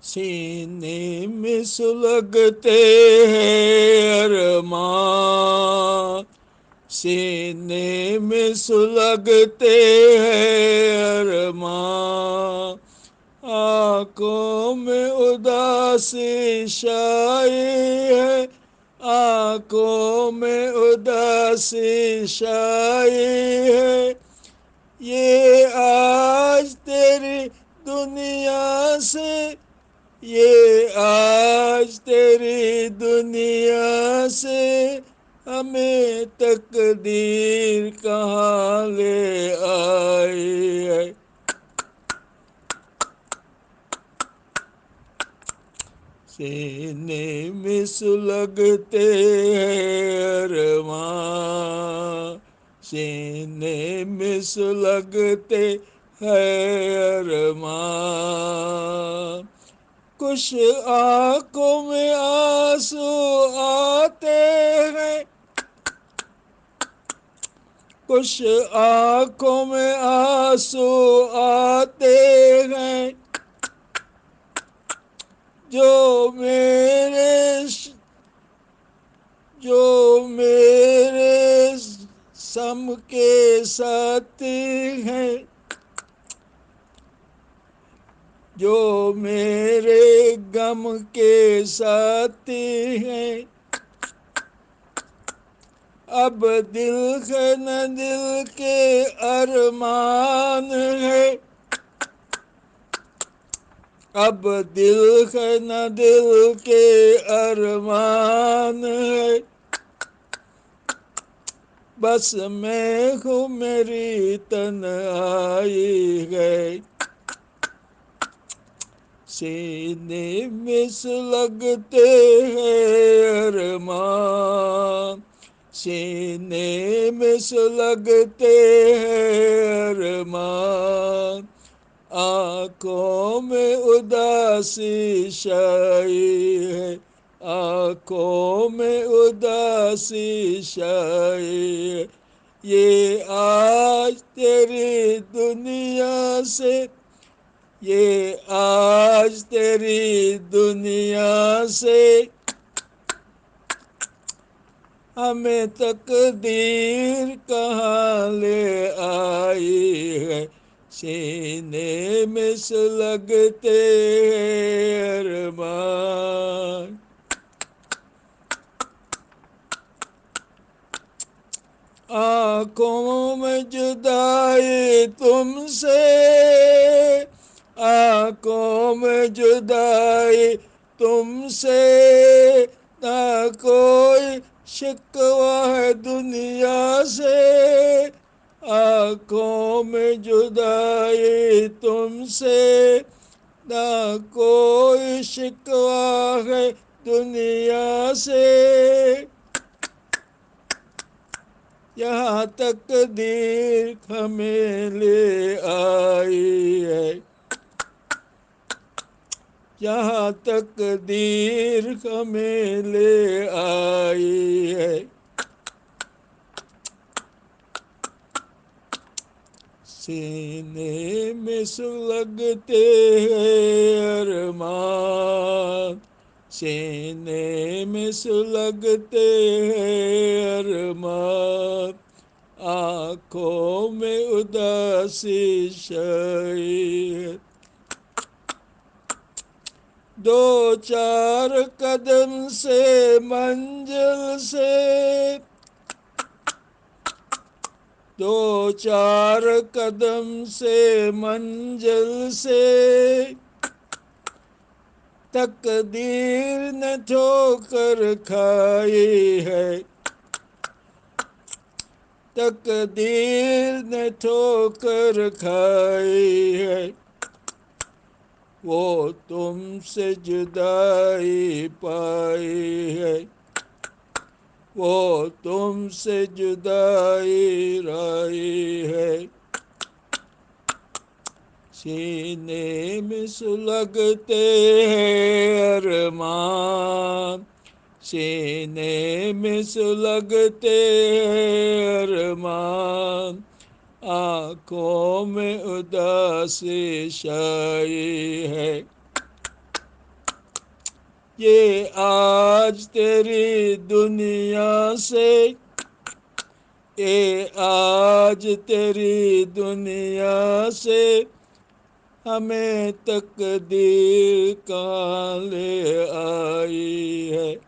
सीने में सुलगते हैं अरमान, सीने में सुलगते हैं अरमान, आँखों में उदासी छाई है, आँखों में उदासी छाई है। ये आज तेरी दुनिया से, ये आज तेरी दुनिया से हमें तकदीर कहाँ ले आई है। सीने में सुलगते हैं अरमान, सीने में सुलगते हैं अरमान। कुछ आँखों में आंसू आते हैं, कुछ आँखों में आंसू आते हैं, जो मेरे जो मेरे सम के साथी हैं, जो मेरे गम के साथी हैं। अब दिल है न दिल के अरमान है, अब दिल है न दिल के अरमान है। बस मैं हूँ मेरी तन्हाई है। सीने में सुलगते हैं अरमान, सीने में सुलगते हैं अरमान, आँखों में उदासी छाई है, आँखों में उदासी छाई है। ये आज तेरी दुनिया से, ये आज तेरी दुनिया से हमें तकदीर कहाँ ले आई है। सीने में सुलगते हैं अरमान। आँखों में जुदाई तुमसे, आँखों में जुदाई तुमसे, ना कोई शिकवा है दुनिया से। आँखों में जुदाई तुमसे, ना कोई शिकवा है दुनिया से। यहाँ तकदीर हमें ले आई है, यहाँ तकदीर हमें ले आई है। सीने में सुलगते हैं अरमान, सीने में सुलगते हैं अरमान, आँखों में उदासी छाई है। दो चार कदम से मंजिल से, दो चार कदम से मंजिल से, तकदीर ने ठोकर खाई है, तकदीर ने ठोकर खाई है। वो तुमसे जुदाई पाई है, वो तुमसे जुदाई लाई है। सीने में सुलगते हैं अरमान, सीने में सुलगते हैं अरमान, आँखों में उदासी छाई है। ये आज तेरी दुनिया से, ये आज तेरी दुनिया से हमें तकदीर कहाँ ले आई है।